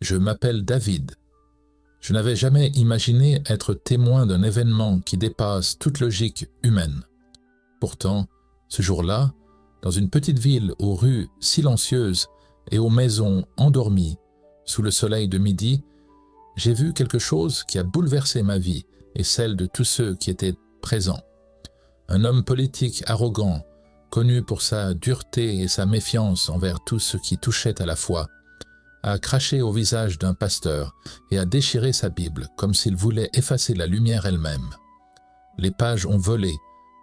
Je m'appelle David. Je n'avais jamais imaginé être témoin d'un événement qui dépasse toute logique humaine. Pourtant, ce jour-là, dans une petite ville aux rues silencieuses et aux maisons endormies, sous le soleil de midi, j'ai vu quelque chose qui a bouleversé ma vie et celle de tous ceux qui étaient présents. Un homme politique arrogant, connu pour sa dureté et sa méfiance envers tout ce qui touchait à la foi, a craché au visage d'un pasteur et a déchiré sa Bible comme s'il voulait effacer la lumière elle-même. Les pages ont volé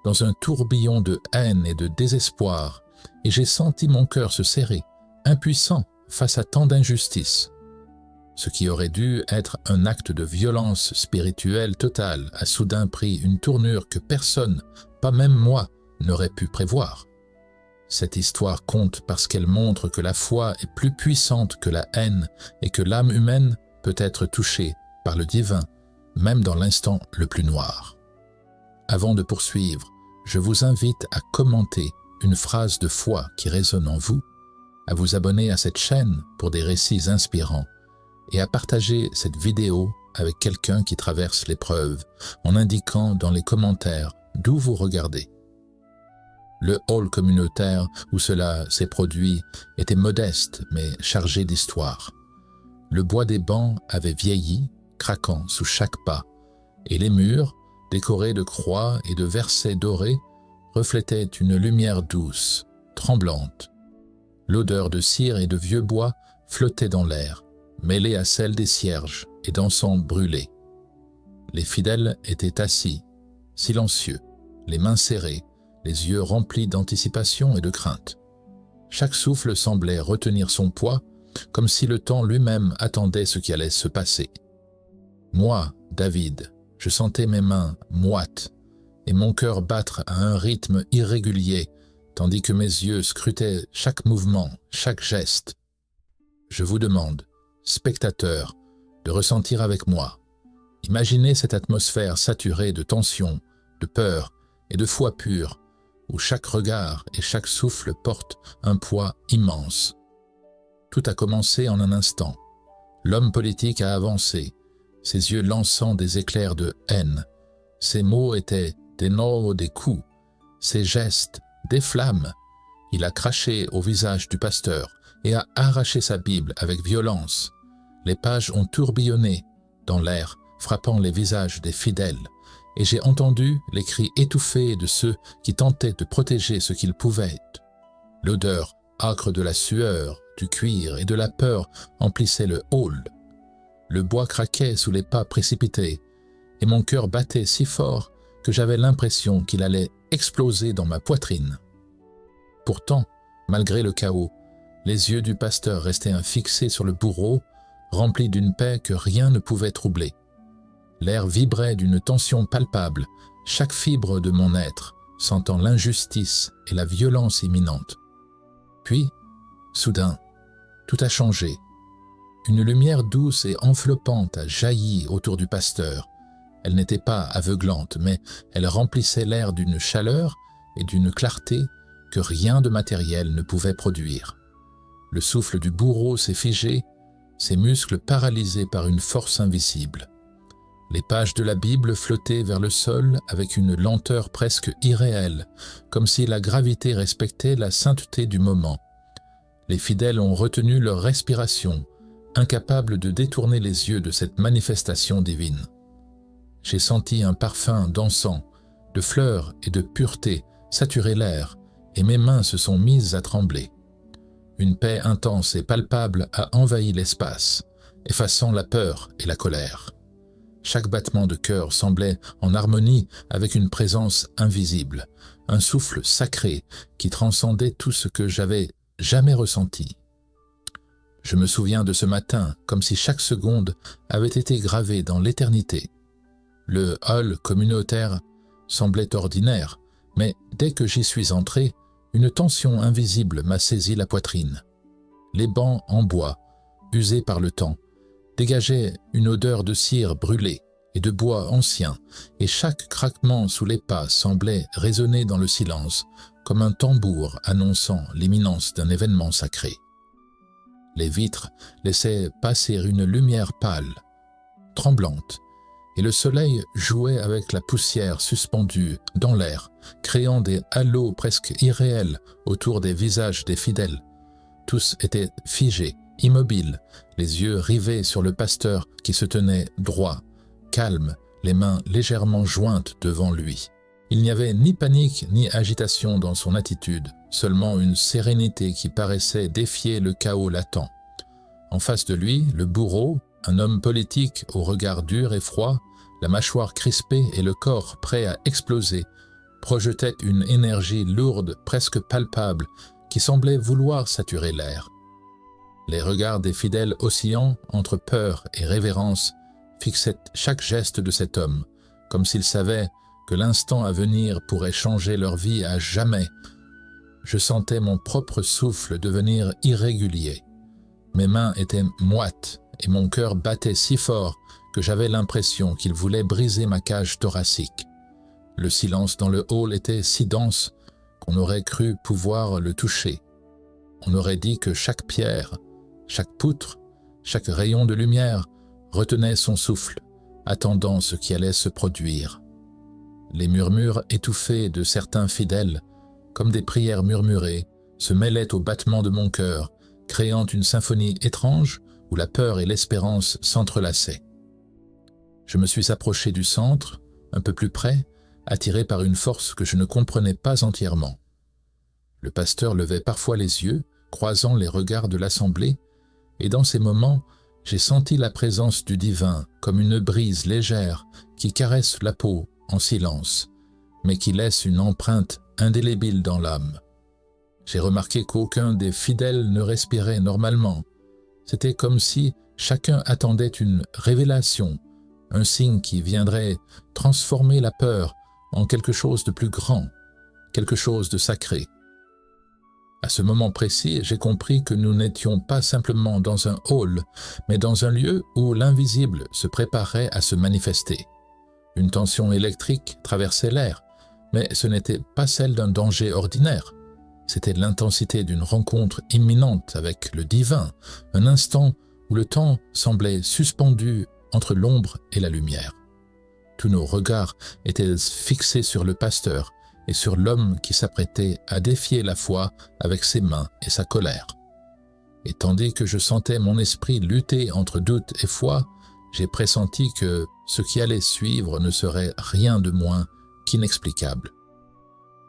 dans un tourbillon de haine et de désespoir, et j'ai senti mon cœur se serrer, impuissant face à tant d'injustice. Ce qui aurait dû être un acte de violence spirituelle totale a soudain pris une tournure que personne, pas même moi, n'aurait pu prévoir. Cette histoire compte parce qu'elle montre que la foi est plus puissante que la haine et que l'âme humaine peut être touchée par le divin, même dans l'instant le plus noir. Avant de poursuivre, je vous invite à commenter une phrase de foi qui résonne en vous, à vous abonner à cette chaîne pour des récits inspirants et à partager cette vidéo avec quelqu'un qui traverse l'épreuve en indiquant dans les commentaires d'où vous regardez. Le hall communautaire où cela s'est produit était modeste mais chargé d'histoire. Le bois des bancs avait vieilli, craquant sous chaque pas, et les murs, décorés de croix et de versets dorés, reflétaient une lumière douce, tremblante. L'odeur de cire et de vieux bois flottait dans l'air, mêlée à celle des cierges et d'encens brûlés. Les fidèles étaient assis, silencieux, les mains serrées, les yeux remplis d'anticipation et de crainte. Chaque souffle semblait retenir son poids, comme si le temps lui-même attendait ce qui allait se passer. Moi, David, je sentais mes mains moites et mon cœur battre à un rythme irrégulier, tandis que mes yeux scrutaient chaque mouvement, chaque geste. Je vous demande, spectateurs, de ressentir avec moi. Imaginez cette atmosphère saturée de tension, de peur et de foi pure, où chaque regard et chaque souffle portent un poids immense. Tout a commencé en un instant. L'homme politique a avancé, ses yeux lançant des éclairs de haine. Ses mots étaient des noms, des coups, ses gestes, des flammes. Il a craché au visage du pasteur et a arraché sa Bible avec violence. Les pages ont tourbillonné dans l'air, frappant les visages des fidèles, et j'ai entendu les cris étouffés de ceux qui tentaient de protéger ce qu'ils pouvaient. L'odeur âcre de la sueur, du cuir et de la peur emplissait le hall. Le bois craquait sous les pas précipités, et mon cœur battait si fort que j'avais l'impression qu'il allait exploser dans ma poitrine. Pourtant, malgré le chaos, les yeux du pasteur restaient fixés sur le bourreau, remplis d'une paix que rien ne pouvait troubler. L'air vibrait d'une tension palpable, chaque fibre de mon être sentant l'injustice et la violence imminente. Puis, soudain, tout a changé. Une lumière douce et enveloppante a jailli autour du pasteur. Elle n'était pas aveuglante, mais elle remplissait l'air d'une chaleur et d'une clarté que rien de matériel ne pouvait produire. Le souffle du bourreau s'est figé, ses muscles paralysés par une force invisible. Les pages de la Bible flottaient vers le sol avec une lenteur presque irréelle, comme si la gravité respectait la sainteté du moment. Les fidèles ont retenu leur respiration, incapables de détourner les yeux de cette manifestation divine. J'ai senti un parfum d'encens, de fleurs et de pureté saturer l'air, et mes mains se sont mises à trembler. Une paix intense et palpable a envahi l'espace, effaçant la peur et la colère. Chaque battement de cœur semblait en harmonie avec une présence invisible, un souffle sacré qui transcendait tout ce que j'avais jamais ressenti. Je me souviens de ce matin comme si chaque seconde avait été gravée dans l'éternité. Le hall communautaire semblait ordinaire, mais dès que j'y suis entré, une tension invisible m'a saisi la poitrine. Les bancs en bois, usés par le temps, dégageait une odeur de cire brûlée et de bois ancien, et chaque craquement sous les pas semblait résonner dans le silence, comme un tambour annonçant l'imminence d'un événement sacré. Les vitres laissaient passer une lumière pâle, tremblante, et le soleil jouait avec la poussière suspendue dans l'air, créant des halos presque irréels autour des visages des fidèles. Tous étaient figés, immobiles, les yeux rivés sur le pasteur qui se tenait droit, calme, les mains légèrement jointes devant lui. Il n'y avait ni panique ni agitation dans son attitude, seulement une sérénité qui paraissait défier le chaos latent. En face de lui, le bourreau, un homme politique au regard dur et froid, la mâchoire crispée et le corps prêt à exploser, projetait une énergie lourde, presque palpable, qui semblait vouloir saturer l'air. Les regards des fidèles oscillants entre peur et révérence fixaient chaque geste de cet homme, comme s'il savait que l'instant à venir pourrait changer leur vie à jamais. Je sentais mon propre souffle devenir irrégulier. Mes mains étaient moites et mon cœur battait si fort que j'avais l'impression qu'il voulait briser ma cage thoracique. Le silence dans le hall était si dense qu'on aurait cru pouvoir le toucher. On aurait dit que chaque pierre, chaque poutre, chaque rayon de lumière retenait son souffle, attendant ce qui allait se produire. Les murmures étouffés de certains fidèles, comme des prières murmurées, se mêlaient au battement de mon cœur, créant une symphonie étrange où la peur et l'espérance s'entrelaçaient. Je me suis approché du centre, un peu plus près, attiré par une force que je ne comprenais pas entièrement. Le pasteur levait parfois les yeux, croisant les regards de l'assemblée, et dans ces moments, j'ai senti la présence du divin comme une brise légère qui caresse la peau en silence, mais qui laisse une empreinte indélébile dans l'âme. J'ai remarqué qu'aucun des fidèles ne respirait normalement. C'était comme si chacun attendait une révélation, un signe qui viendrait transformer la peur en quelque chose de plus grand, quelque chose de sacré. À ce moment précis, j'ai compris que nous n'étions pas simplement dans un hall, mais dans un lieu où l'invisible se préparait à se manifester. Une tension électrique traversait l'air, mais ce n'était pas celle d'un danger ordinaire. C'était l'intensité d'une rencontre imminente avec le divin, un instant où le temps semblait suspendu entre l'ombre et la lumière. Tous nos regards étaient fixés sur le pasteur et sur l'homme qui s'apprêtait à défier la foi avec ses mains et sa colère. Et tandis que je sentais mon esprit lutter entre doute et foi, j'ai pressenti que ce qui allait suivre ne serait rien de moins qu'inexplicable.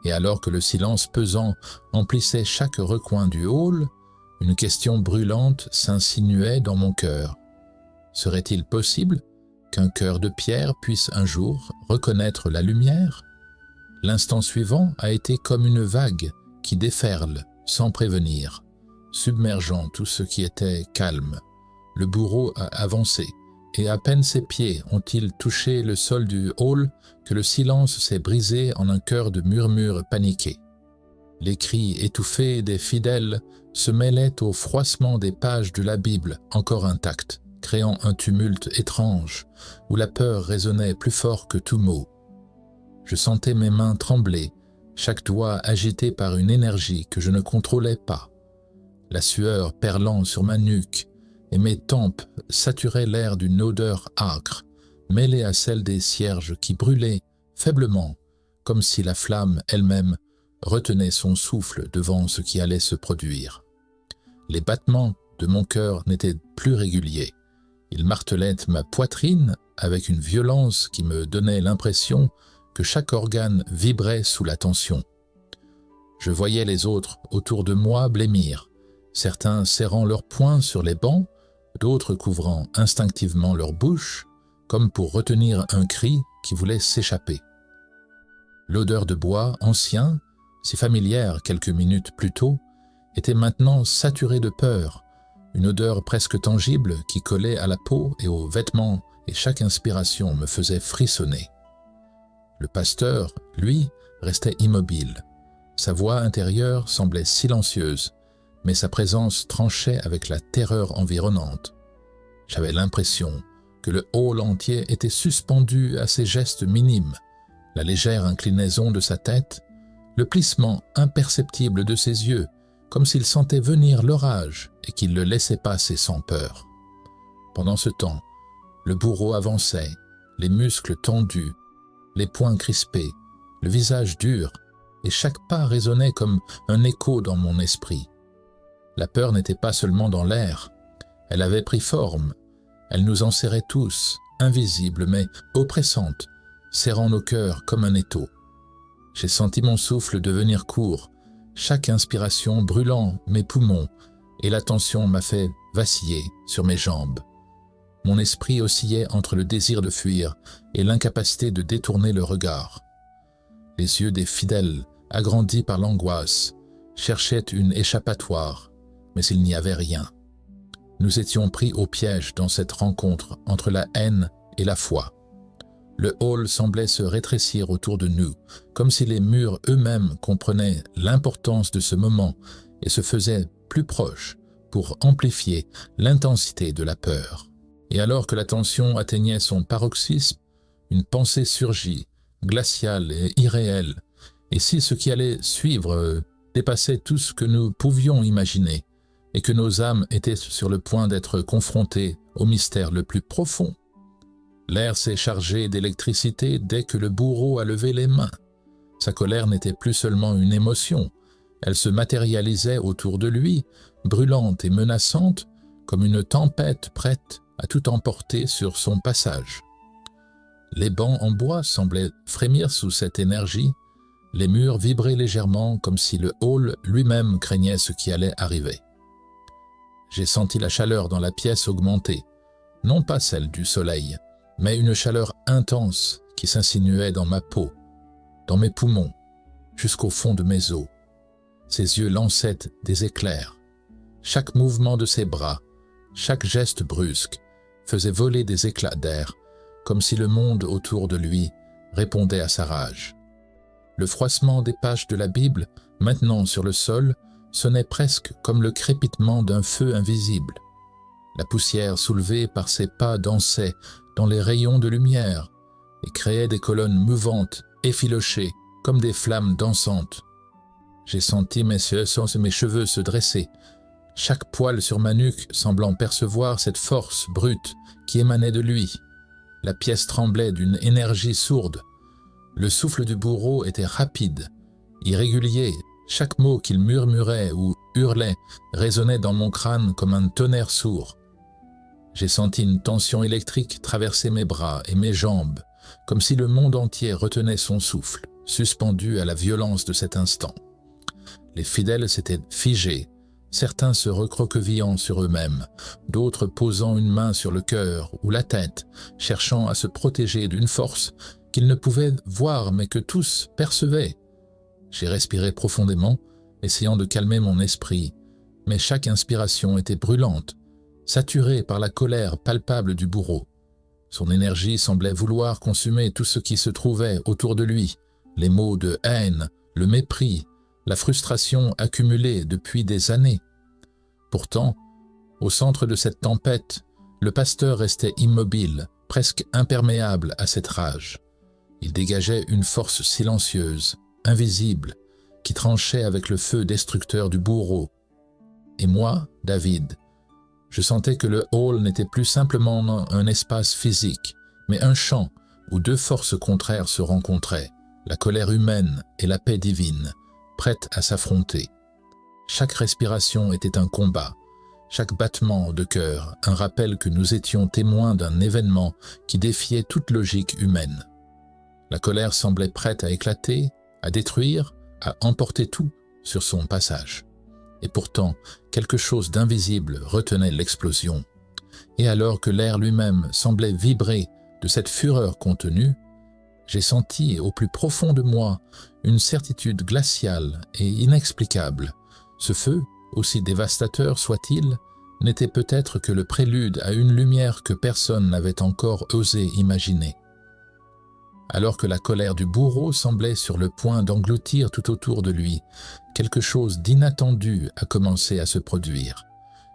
Et alors que le silence pesant emplissait chaque recoin du hall, une question brûlante s'insinuait dans mon cœur. Serait-il possible qu'un cœur de pierre puisse un jour reconnaître la lumière? L'instant suivant a été comme une vague qui déferle sans prévenir, submergeant tout ce qui était calme. Le bourreau a avancé, et à peine ses pieds ont-ils touché le sol du hall que le silence s'est brisé en un chœur de murmures paniqués. Les cris étouffés des fidèles se mêlaient au froissement des pages de la Bible encore intactes, créant un tumulte étrange où la peur résonnait plus fort que tout mot. Je sentais mes mains trembler, chaque doigt agité par une énergie que je ne contrôlais pas. La sueur perlant sur ma nuque et mes tempes saturaient l'air d'une odeur âcre, mêlée à celle des cierges qui brûlaient faiblement, comme si la flamme elle-même retenait son souffle devant ce qui allait se produire. Les battements de mon cœur n'étaient plus réguliers. Ils martelaient ma poitrine avec une violence qui me donnait l'impression que chaque organe vibrait sous la tension. Je voyais les autres autour de moi blêmir, certains serrant leurs poings sur les bancs, d'autres couvrant instinctivement leur bouche, comme pour retenir un cri qui voulait s'échapper. L'odeur de bois ancien, si familière quelques minutes plus tôt, était maintenant saturée de peur, une odeur presque tangible qui collait à la peau et aux vêtements, et chaque inspiration me faisait frissonner. Le pasteur, lui, restait immobile. Sa voix intérieure semblait silencieuse, mais sa présence tranchait avec la terreur environnante. J'avais l'impression que le hall entier était suspendu à ses gestes minimes, la légère inclinaison de sa tête, le plissement imperceptible de ses yeux, comme s'il sentait venir l'orage et qu'il le laissait passer sans peur. Pendant ce temps, le bourreau avançait, les muscles tendus, les poings crispés, le visage dur, et chaque pas résonnait comme un écho dans mon esprit. La peur n'était pas seulement dans l'air, elle avait pris forme, elle nous enserrait tous, invisible mais oppressante, serrant nos cœurs comme un étau. J'ai senti mon souffle devenir court, chaque inspiration brûlant mes poumons, et la tension m'a fait vaciller sur mes jambes. Mon esprit oscillait entre le désir de fuir et l'incapacité de détourner le regard. Les yeux des fidèles, agrandis par l'angoisse, cherchaient une échappatoire, mais il n'y avait rien. Nous étions pris au piège dans cette rencontre entre la haine et la foi. Le hall semblait se rétrécir autour de nous, comme si les murs eux-mêmes comprenaient l'importance de ce moment et se faisaient plus proches pour amplifier l'intensité de la peur. Et alors que la tension atteignait son paroxysme, une pensée surgit, glaciale et irréelle, et si ce qui allait suivre dépassait tout ce que nous pouvions imaginer, et que nos âmes étaient sur le point d'être confrontées au mystère le plus profond. L'air s'est chargé d'électricité dès que le bourreau a levé les mains. Sa colère n'était plus seulement une émotion, elle se matérialisait autour de lui, brûlante et menaçante, comme une tempête prête à tout emporter sur son passage. Les bancs en bois semblaient frémir sous cette énergie, les murs vibraient légèrement comme si le hall lui-même craignait ce qui allait arriver. J'ai senti la chaleur dans la pièce augmenter, non pas celle du soleil, mais une chaleur intense qui s'insinuait dans ma peau, dans mes poumons, jusqu'au fond de mes os. Ses yeux lançaient des éclairs. Chaque mouvement de ses bras, chaque geste brusque, faisait voler des éclats d'air, comme si le monde autour de lui répondait à sa rage. Le froissement des pages de la Bible, maintenant sur le sol, sonnait presque comme le crépitement d'un feu invisible. La poussière soulevée par ses pas dansait dans les rayons de lumière et créait des colonnes mouvantes, effilochées, comme des flammes dansantes. J'ai senti mes cheveux se dresser, chaque poil sur ma nuque semblant percevoir cette force brute qui émanait de lui. La pièce tremblait d'une énergie sourde. Le souffle du bourreau était rapide, irrégulier. Chaque mot qu'il murmurait ou hurlait résonnait dans mon crâne comme un tonnerre sourd. J'ai senti une tension électrique traverser mes bras et mes jambes, comme si le monde entier retenait son souffle, suspendu à la violence de cet instant. Les fidèles s'étaient figés, certains se recroquevillant sur eux-mêmes, d'autres posant une main sur le cœur ou la tête, cherchant à se protéger d'une force qu'ils ne pouvaient voir mais que tous percevaient. J'ai respiré profondément, essayant de calmer mon esprit, mais chaque inspiration était brûlante, saturée par la colère palpable du bourreau. Son énergie semblait vouloir consumer tout ce qui se trouvait autour de lui, les mots de haine, le mépris, la frustration accumulée depuis des années. Pourtant, au centre de cette tempête, le pasteur restait immobile, presque imperméable à cette rage. Il dégageait une force silencieuse, invisible, qui tranchait avec le feu destructeur du bourreau. Et moi, David, je sentais que le hall n'était plus simplement un espace physique, mais un champ où deux forces contraires se rencontraient, la colère humaine et la paix divine, prêtes à s'affronter. Chaque respiration était un combat, chaque battement de cœur un rappel que nous étions témoins d'un événement qui défiait toute logique humaine. La colère semblait prête à éclater, à détruire, à emporter tout sur son passage. Et pourtant, quelque chose d'invisible retenait l'explosion. Et alors que l'air lui-même semblait vibrer de cette fureur contenue, j'ai senti au plus profond de moi une certitude glaciale et inexplicable. Ce feu, aussi dévastateur soit-il, n'était peut-être que le prélude à une lumière que personne n'avait encore osé imaginer. Alors que la colère du bourreau semblait sur le point d'engloutir tout autour de lui, quelque chose d'inattendu a commencé à se produire.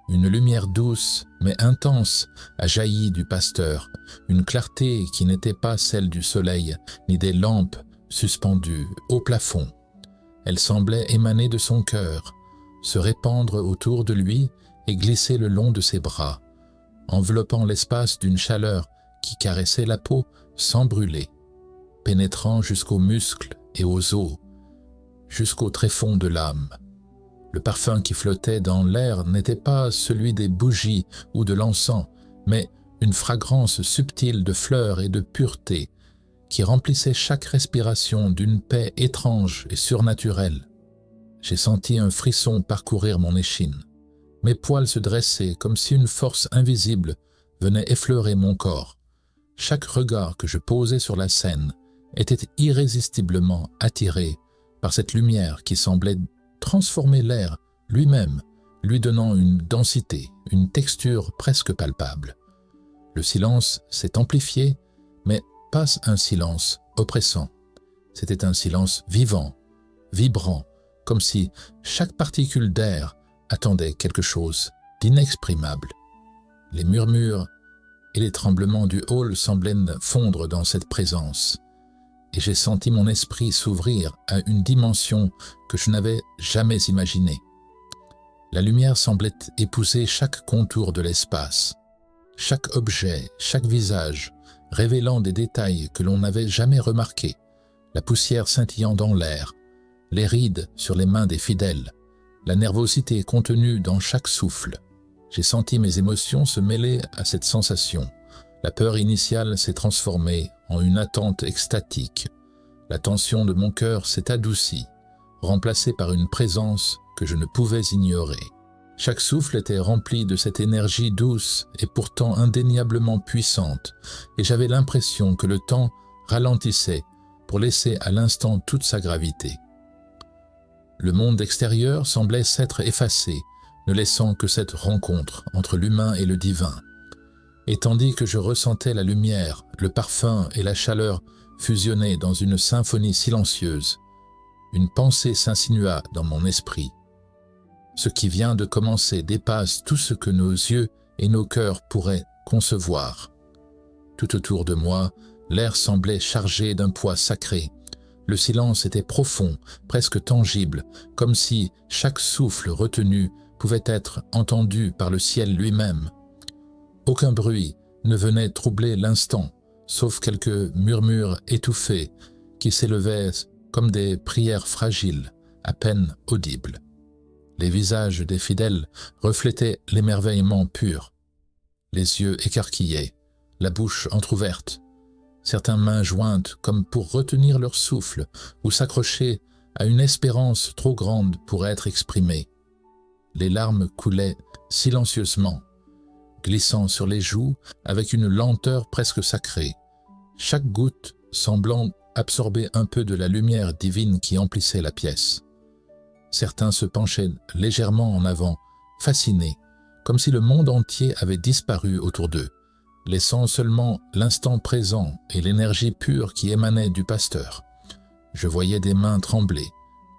Une lumière douce, mais intense, a jailli du pasteur, une clarté qui n'était pas celle du soleil, ni des lampes suspendues au plafond. Elle semblait émaner de son cœur. se répandre autour de lui et glisser le long de ses bras, enveloppant l'espace d'une chaleur qui caressait la peau sans brûler, pénétrant jusqu'aux muscles et aux os, jusqu'au tréfonds de l'âme. Le parfum qui flottait dans l'air n'était pas celui des bougies ou de l'encens, mais une fragrance subtile de fleurs et de pureté qui remplissait chaque respiration d'une paix étrange et surnaturelle. J'ai senti un frisson parcourir mon échine. Mes poils se dressaient comme si une force invisible venait effleurer mon corps. Chaque regard que je posais sur la scène était irrésistiblement attiré par cette lumière qui semblait transformer l'air lui-même, lui donnant une densité, une texture presque palpable. Le silence s'est amplifié, mais pas un silence oppressant. C'était un silence vivant, vibrant, comme si chaque particule d'air attendait quelque chose d'inexprimable. Les murmures et les tremblements du hall semblaient fondre dans cette présence, et j'ai senti mon esprit s'ouvrir à une dimension que je n'avais jamais imaginée. La lumière semblait épouser chaque contour de l'espace, chaque objet, chaque visage, révélant des détails que l'on n'avait jamais remarqués, la poussière scintillant dans l'air, les rides sur les mains des fidèles, la nervosité contenue dans chaque souffle. J'ai senti mes émotions se mêler à cette sensation. La peur initiale s'est transformée en une attente extatique. La tension de mon cœur s'est adoucie, remplacée par une présence que je ne pouvais ignorer. Chaque souffle était rempli de cette énergie douce et pourtant indéniablement puissante, et j'avais l'impression que le temps ralentissait pour laisser à l'instant toute sa gravité. Le monde extérieur semblait s'être effacé, ne laissant que cette rencontre entre l'humain et le divin. Et tandis que je ressentais la lumière, le parfum et la chaleur fusionner dans une symphonie silencieuse, une pensée s'insinua dans mon esprit. Ce qui vient de commencer dépasse tout ce que nos yeux et nos cœurs pourraient concevoir. Tout autour de moi, l'air semblait chargé d'un poids sacré. Le silence était profond, presque tangible, comme si chaque souffle retenu pouvait être entendu par le ciel lui-même. Aucun bruit ne venait troubler l'instant, sauf quelques murmures étouffés qui s'élevaient comme des prières fragiles, à peine audibles. Les visages des fidèles reflétaient l'émerveillement pur, les yeux écarquillés, la bouche entr'ouverte, certaines mains jointes comme pour retenir leur souffle ou s'accrocher à une espérance trop grande pour être exprimée. Les larmes coulaient silencieusement, glissant sur les joues avec une lenteur presque sacrée, chaque goutte semblant absorber un peu de la lumière divine qui emplissait la pièce. Certains se penchaient légèrement en avant, fascinés, comme si le monde entier avait disparu autour d'eux, laissant seulement l'instant présent et l'énergie pure qui émanait du pasteur. Je voyais des mains trembler,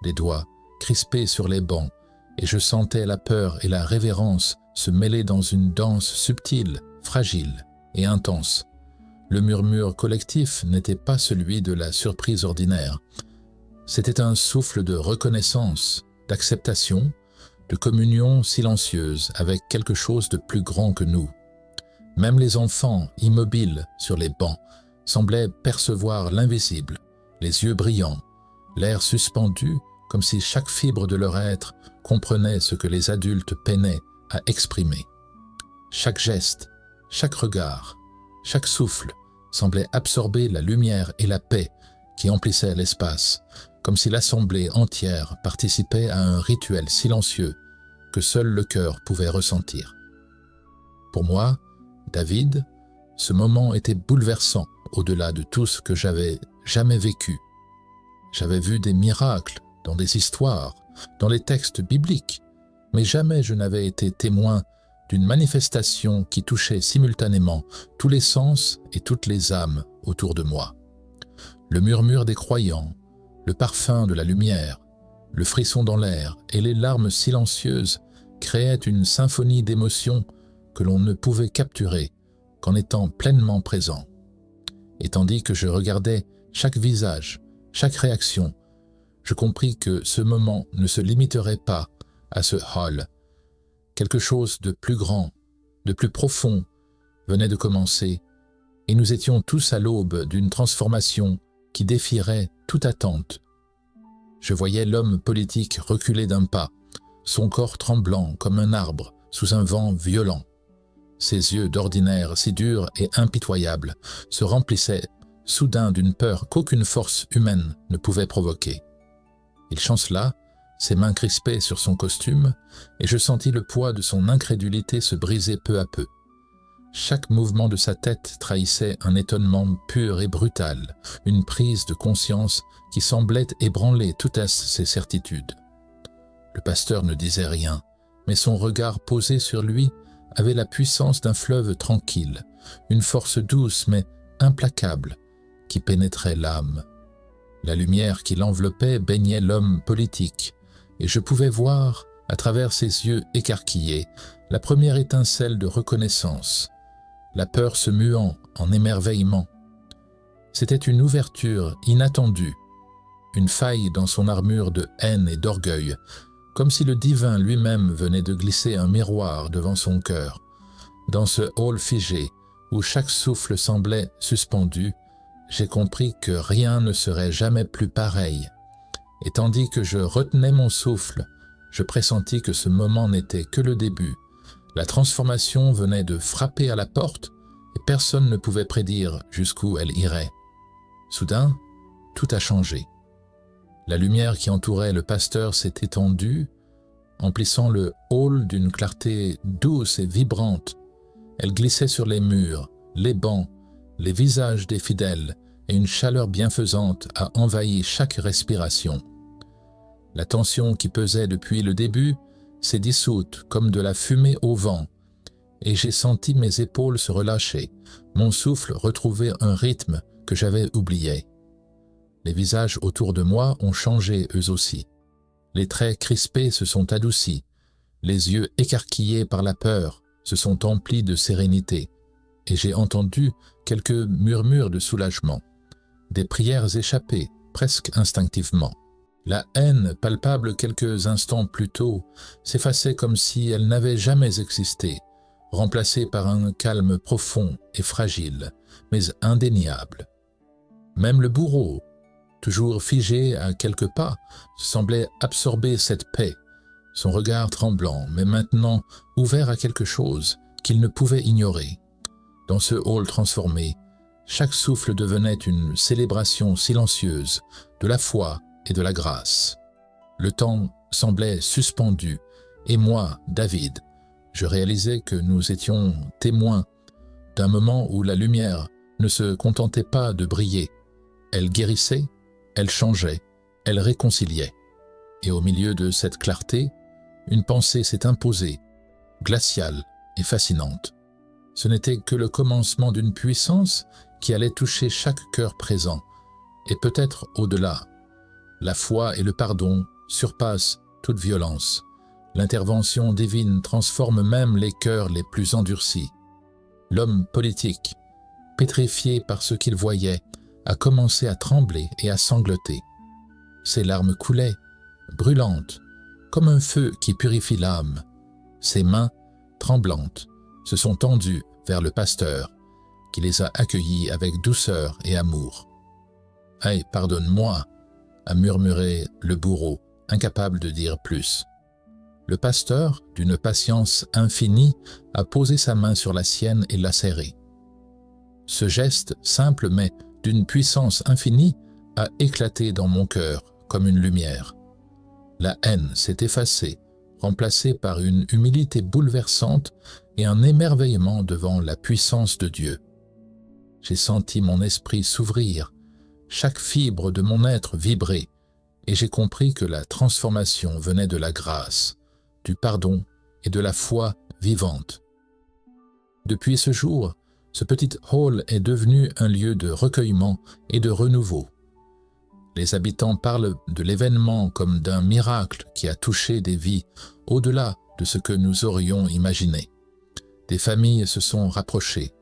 des doigts crispés sur les bancs, et je sentais la peur et la révérence se mêler dans une danse subtile, fragile et intense. Le murmure collectif n'était pas celui de la surprise ordinaire. C'était un souffle de reconnaissance, d'acceptation, de communion silencieuse avec quelque chose de plus grand que nous. Même les enfants, immobiles sur les bancs, semblaient percevoir l'invisible, les yeux brillants, l'air suspendu comme si chaque fibre de leur être comprenait ce que les adultes peinaient à exprimer. Chaque geste, chaque regard, chaque souffle semblait absorber la lumière et la paix qui emplissaient l'espace, comme si l'assemblée entière participait à un rituel silencieux que seul le cœur pouvait ressentir. Pour moi, David, ce moment était bouleversant au-delà de tout ce que j'avais jamais vécu. J'avais vu des miracles dans des histoires, dans les textes bibliques, mais jamais je n'avais été témoin d'une manifestation qui touchait simultanément tous les sens et toutes les âmes autour de moi. Le murmure des croyants, le parfum de la lumière, le frisson dans l'air et les larmes silencieuses créaient une symphonie d'émotions que l'on ne pouvait capturer qu'en étant pleinement présent. Et tandis que je regardais chaque visage, chaque réaction, je compris que ce moment ne se limiterait pas à ce hall. Quelque chose de plus grand, de plus profond venait de commencer, et nous étions tous à l'aube d'une transformation qui défierait toute attente. Je voyais l'homme politique reculer d'un pas, son corps tremblant comme un arbre sous un vent violent. Ses yeux d'ordinaire si durs et impitoyables se remplissaient soudain d'une peur qu'aucune force humaine ne pouvait provoquer. Il chancela, ses mains crispées sur son costume, et je sentis le poids de son incrédulité se briser peu à peu. Chaque mouvement de sa tête trahissait un étonnement pur et brutal, une prise de conscience qui semblait ébranler toutes ses certitudes. Le pasteur ne disait rien, mais son regard posé sur lui avait la puissance d'un fleuve tranquille, une force douce mais implacable qui pénétrait l'âme. La lumière qui l'enveloppait baignait l'homme politique, et je pouvais voir, à travers ses yeux écarquillés, la première étincelle de reconnaissance, la peur se muant en émerveillement. C'était une ouverture inattendue, une faille dans son armure de haine et d'orgueil, comme si le divin lui-même venait de glisser un miroir devant son cœur. Dans ce hall figé, où chaque souffle semblait suspendu, j'ai compris que rien ne serait jamais plus pareil. Et tandis que je retenais mon souffle, je pressentis que ce moment n'était que le début. La transformation venait de frapper à la porte et personne ne pouvait prédire jusqu'où elle irait. Soudain, tout a changé. La lumière qui entourait le pasteur s'est étendue, emplissant le hall d'une clarté douce et vibrante. Elle glissait sur les murs, les bancs, les visages des fidèles, et une chaleur bienfaisante a envahi chaque respiration. La tension qui pesait depuis le début s'est dissoute comme de la fumée au vent, et j'ai senti mes épaules se relâcher, mon souffle retrouver un rythme que j'avais oublié. Les visages autour de moi ont changé eux aussi. Les traits crispés se sont adoucis, les yeux écarquillés par la peur se sont emplis de sérénité, et j'ai entendu quelques murmures de soulagement, des prières échappées presque instinctivement. La haine, palpable quelques instants plus tôt, s'effaçait comme si elle n'avait jamais existé, remplacée par un calme profond et fragile, mais indéniable. Même le bourreau, toujours figé à quelques pas, semblait absorber cette paix, son regard tremblant, mais maintenant ouvert à quelque chose qu'il ne pouvait ignorer. Dans ce hall transformé, chaque souffle devenait une célébration silencieuse de la foi et de la grâce. Le temps semblait suspendu, et moi, David, je réalisais que nous étions témoins d'un moment où la lumière ne se contentait pas de briller. Elle guérissait, elle changeait, elle réconciliait. Et au milieu de cette clarté, une pensée s'est imposée, glaciale et fascinante. Ce n'était que le commencement d'une puissance qui allait toucher chaque cœur présent, et peut-être au-delà. La foi et le pardon surpassent toute violence. L'intervention divine transforme même les cœurs les plus endurcis. L'homme politique, pétrifié par ce qu'il voyait, a commencé à trembler et à sangloter. Ses larmes coulaient, brûlantes, comme un feu qui purifie l'âme. Ses mains, tremblantes, se sont tendues vers le pasteur, qui les a accueillis avec douceur et amour. « Hey, pardonne-moi » a murmuré le bourreau, incapable de dire plus. Le pasteur, d'une patience infinie, a posé sa main sur la sienne et l'a serrée. Ce geste, simple mais d'une puissance infinie, a éclaté dans mon cœur comme une lumière. La haine s'est effacée, remplacée par une humilité bouleversante et un émerveillement devant la puissance de Dieu. J'ai senti mon esprit s'ouvrir, chaque fibre de mon être vibrer, et j'ai compris que la transformation venait de la grâce, du pardon et de la foi vivante. Depuis ce jour, ce petit hall est devenu un lieu de recueillement et de renouveau. Les habitants parlent de l'événement comme d'un miracle qui a touché des vies au-delà de ce que nous aurions imaginé. Des familles se sont rapprochées,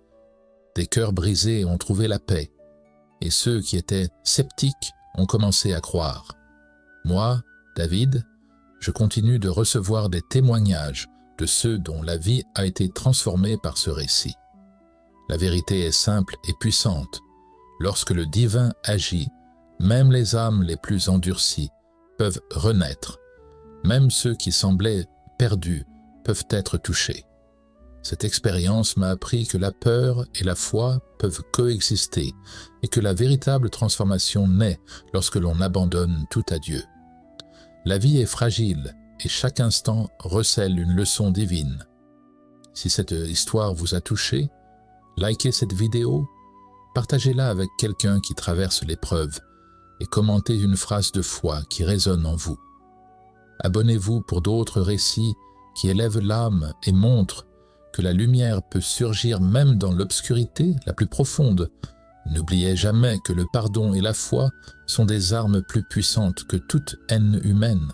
des cœurs brisés ont trouvé la paix, et ceux qui étaient sceptiques ont commencé à croire. Moi, David, je continue de recevoir des témoignages de ceux dont la vie a été transformée par ce récit. La vérité est simple et puissante. Lorsque le divin agit, même les âmes les plus endurcies peuvent renaître. Même ceux qui semblaient perdus peuvent être touchés. Cette expérience m'a appris que la peur et la foi peuvent coexister et que la véritable transformation naît lorsque l'on abandonne tout à Dieu. La vie est fragile et chaque instant recèle une leçon divine. Si cette histoire vous a touché, likez cette vidéo, partagez-la avec quelqu'un qui traverse l'épreuve et commentez une phrase de foi qui résonne en vous. Abonnez-vous pour d'autres récits qui élèvent l'âme et montrent que la lumière peut surgir même dans l'obscurité la plus profonde. N'oubliez jamais que le pardon et la foi sont des armes plus puissantes que toute haine humaine.